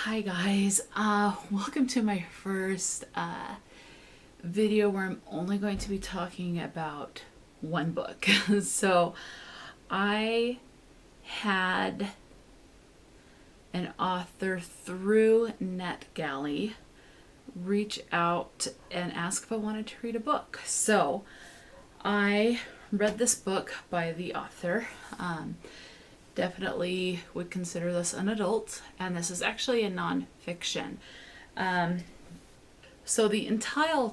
Hi guys, welcome to my first video where I'm only going to be talking about one book. So I had an author through NetGalley reach out and ask if I wanted to read a book. So I read this book by the author. Definitely would consider this an adult, and this is actually a nonfiction. So the entire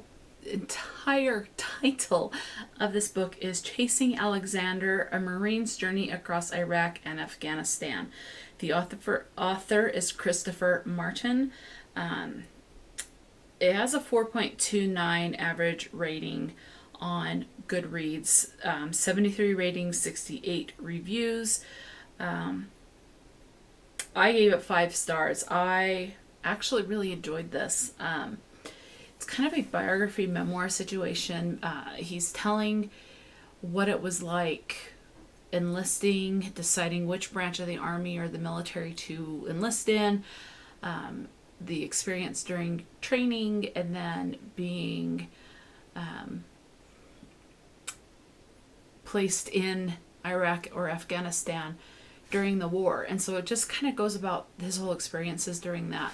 title of this book is Chasing Alexander, A Marine's Journey Across Iraq and Afghanistan. The author is Christopher Martin. It has a 4.29 average rating on Goodreads, 73 ratings, 68 reviews. I gave it 5 stars. I actually really enjoyed this. It's kind of a biography memoir situation. He's telling what it was like enlisting, deciding which branch of the army or the military to enlist in, the experience during training, and then being placed in Iraq or Afghanistan during the war. And so it just kind of goes about his whole experiences during that.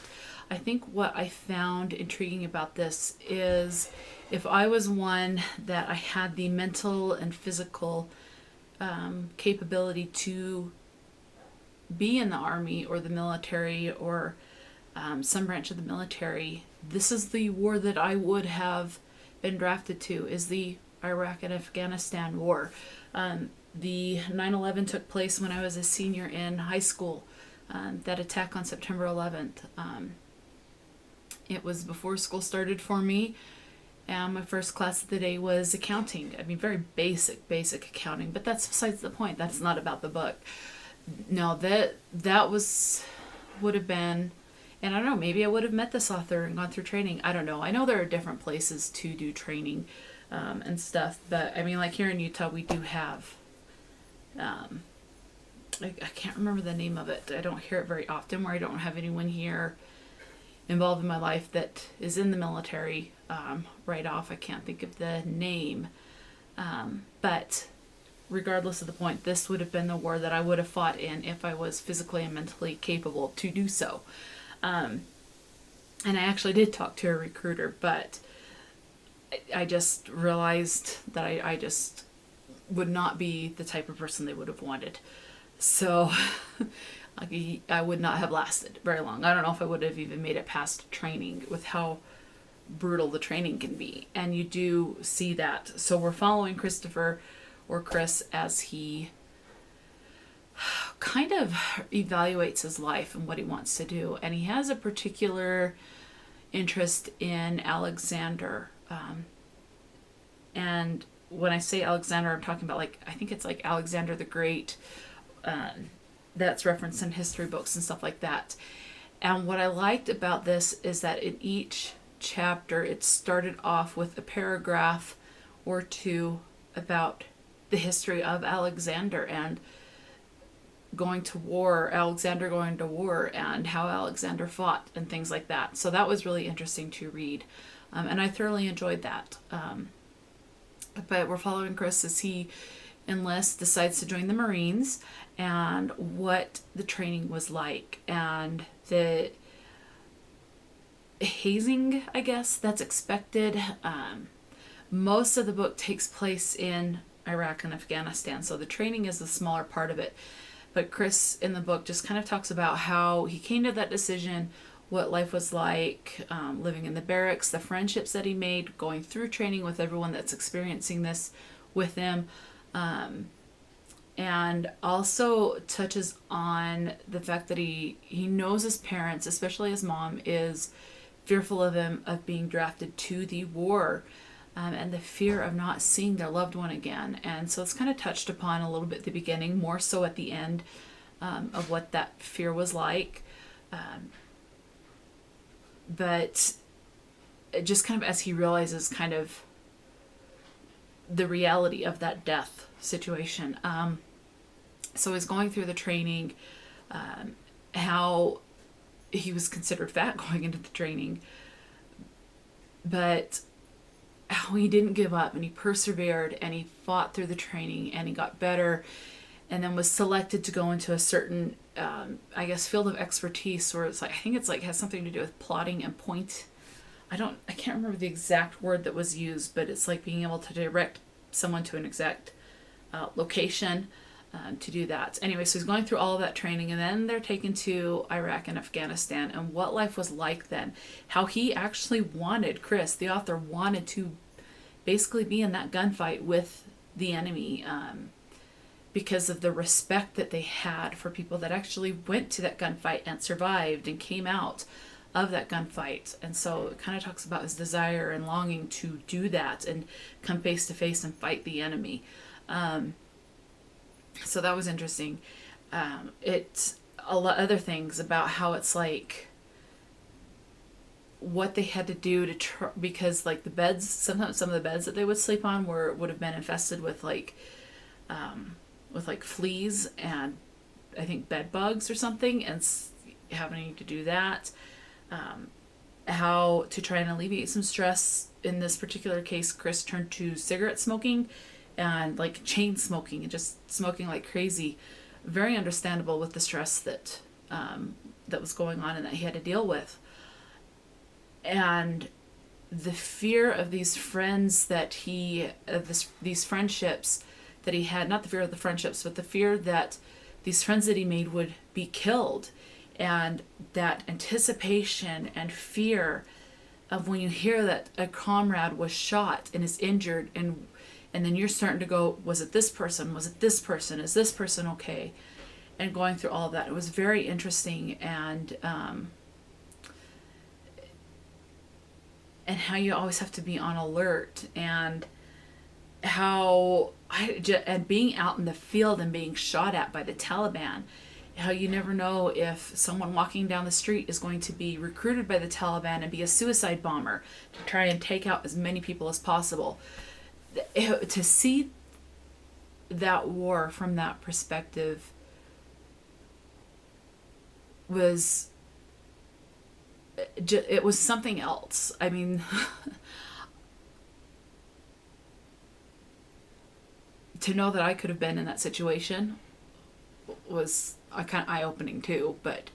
I think what I found intriguing about this is if I was one that I had the mental and physical capability to be in the army or the military or some branch of the military, this is the war that I would have been drafted to, is the Iraq and Afghanistan War. The 9/11 took place when I was a senior in high school. That attack on September 11th. It was before school started for me, and my first class of the day was accounting. I mean, very basic accounting, but that's besides the point. That's not about the book. No, that would have been, and I don't know, maybe I would have met this author and gone through training. I don't know. I know there are different places to do training and stuff, but I mean, like here in Utah, we do have. I can't remember the name of it. I don't hear it very often, where I don't have anyone here involved in my life that is in the military. Right off, I can't think of the name. But regardless of the point, this would have been the war that I would have fought in if I was physically and mentally capable to do so. And I actually did talk to a recruiter, but I just realized that I just would not be the type of person they would have wanted. So I would not have lasted very long. I don't know if I would have even made it past training with how brutal the training can be. And you do see that. So we're following Christopher, or Chris, as he kind of evaluates his life and what he wants to do. And he has a particular interest in Alexander. And when I say Alexander, I'm talking about, I think it's like Alexander the Great. That's referenced in history books and stuff like that. And what I liked about this is that in each chapter, it started off with a paragraph or two about the history of Alexander and Alexander going to war, and how Alexander fought and things like that. So that was really interesting to read. And I thoroughly enjoyed that. But we're following Chris as he enlists, decides to join the Marines, and what the training was like, and the hazing, I guess, that's expected. Most of the book takes place in Iraq and Afghanistan, so the training is the smaller part of it. But Chris in the book just kind of talks about how he came to that decision, what life was like, living in the barracks, the friendships that he made, going through training with everyone that's experiencing this with him, and also touches on the fact that he knows his parents, especially his mom, is fearful of him, of being drafted to the war, and the fear of not seeing their loved one again. And so it's kind of touched upon a little bit at the beginning, more so at the end, of what that fear was like. But just kind of as he realizes kind of the reality of that death situation. So he's going through the training, how he was considered fat going into the training, but how he didn't give up and he persevered and he fought through the training and he got better, and then was selected to go into a certain I guess field of expertise, where it's like, I think it's like has something to do with plotting and point. I can't remember the exact word that was used, but it's like being able to direct someone to an exact location to do that. Anyway, so he's going through all of that training, and then they're taken to Iraq and Afghanistan, and what life was like then. How he actually wanted, Chris, the author, wanted to basically be in that gunfight with the enemy, because of the respect that they had for people that actually went to that gunfight and survived and came out of that gunfight. And so it kind of talks about his desire and longing to do that and come face to face and fight the enemy. So that was interesting. It's a lot other things about how it's like what they had to do to try, because like the beds, sometimes some of the beds that they would sleep on would have been infested with like fleas and I think bed bugs or something, and having to do that. How to try and alleviate some stress. In this particular case, Chris turned to cigarette smoking and like chain smoking and just smoking like crazy. Very understandable with the stress that that was going on and that he had to deal with. And the fear of these friends that these friendships that he had, not the fear of the friendships, but the fear that these friends that he made would be killed, and that anticipation and fear of when you hear that a comrade was shot and is injured, and then you're starting to go, was it this person? Was it this person? Is this person okay? And going through all of that, it was very interesting, and how you always have to be on alert, and how and being out in the field and being shot at by the Taliban, how you never know if someone walking down the street is going to be recruited by the Taliban and be a suicide bomber to try and take out as many people as possible. To see that war from that perspective it was something else. I mean, to know that I could have been in that situation was kind of eye-opening too. But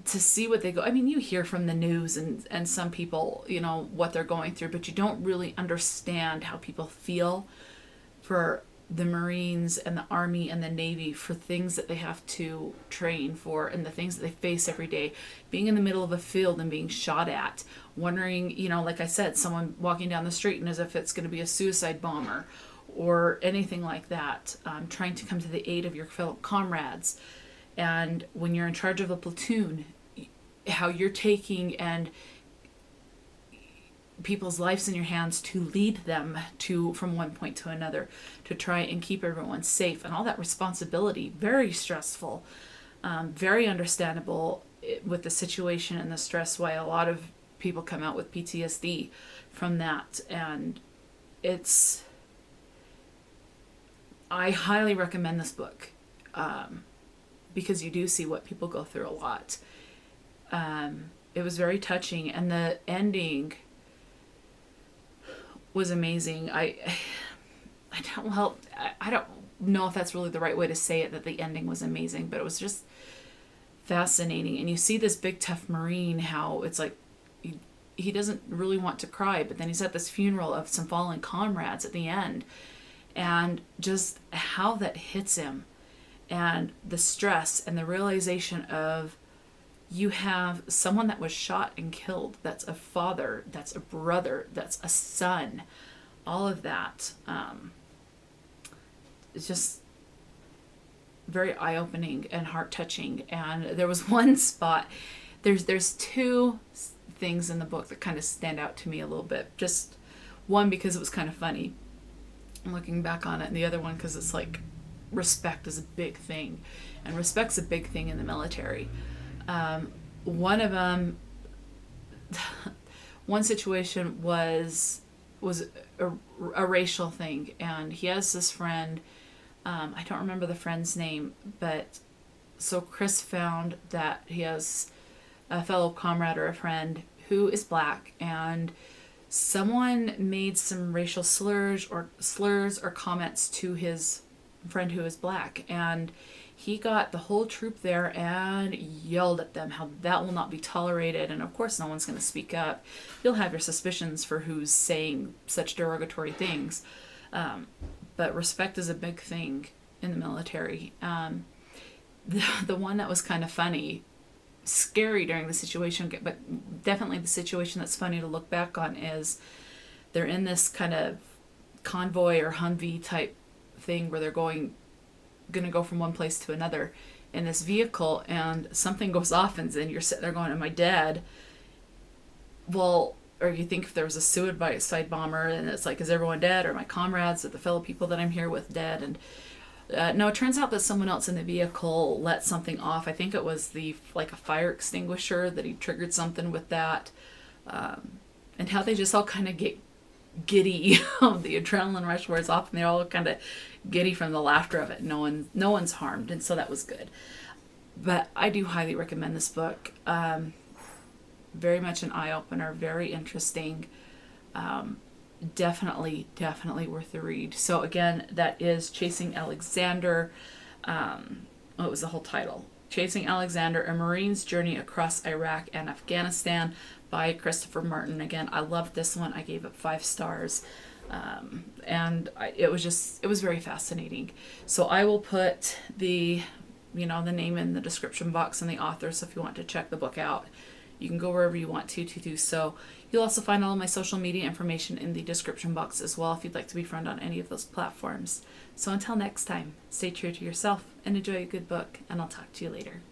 to see what they go, I mean, you hear from the news and some people, you know, what they're going through, but you don't really understand how people feel for the Marines and the Army and the Navy, for things that they have to train for and the things that they face every day. Being in the middle of a field and being shot at, wondering, you know, like I said, someone walking down the street and as if it's going to be a suicide bomber or anything like that, trying to come to the aid of your fellow comrades. And when you're in charge of a platoon, how you're taking and people's lives in your hands to lead them from one point to another, to try and keep everyone safe, and all that responsibility. Very stressful, very understandable with the situation and the stress, why a lot of people come out with PTSD from that. And I highly recommend this book, because you do see what people go through a lot. It was very touching, and the ending was amazing. I don't know if that's really the right way to say it, that the ending was amazing, but it was just fascinating. And you see this big tough Marine, how it's like he doesn't really want to cry, but then he's at this funeral of some fallen comrades at the end, and just how that hits him, and the stress and the realization of, you have someone that was shot and killed, that's a father, that's a brother, that's a son, all of that. It's just very eye-opening and heart-touching. And there was one spot, there's two things in the book that kind of stand out to me a little bit. Just one because it was kind of funny, I'm looking back on it, and the other one because it's like, respect is a big thing, and respect's a big thing in the military. One of them, one situation was a racial thing, and he has this friend, I don't remember the friend's name, but so Chris found that he has a fellow comrade or a friend who is black, and someone made some racial slurs or comments to his friend who is black, and he got the whole troop there and yelled at them how that will not be tolerated. And of course no one's going to speak up. You'll have your suspicions for who's saying such derogatory things, but respect is a big thing in the military. The one that was kind of funny, scary during the situation, but definitely the situation that's funny to look back on, is they're in this kind of convoy or Humvee type thing where they're gonna go from one place to another in this vehicle, and something goes off, and then you're sitting there going, am I dead? Well, or you think if there was a suicide bomber, and it's like, is everyone dead? Or my comrades or the fellow people that I'm here with dead? And no, it turns out that someone else in the vehicle let something off. I think it was a fire extinguisher, that he triggered something with that. And how they just all kind of get giddy. The adrenaline rush wears off, and they're all kind of giddy from the laughter of it. No one's harmed, and so that was good. But I do highly recommend this book. Very much an eye-opener, very interesting. Definitely worth the read. So again, that is Chasing Alexander. What was the whole title? Chasing Alexander, A Marine's Journey Across Iraq and Afghanistan by Christopher Martin. Again, I loved this one. I gave it 5 stars. It was very fascinating. So I will put the name in the description box and the author. So if you want to check the book out, you can go wherever you want to do so. You'll also find all of my social media information in the description box as well if you'd like to be friend on any of those platforms. So until next time, stay true to yourself and enjoy a good book, and I'll talk to you later.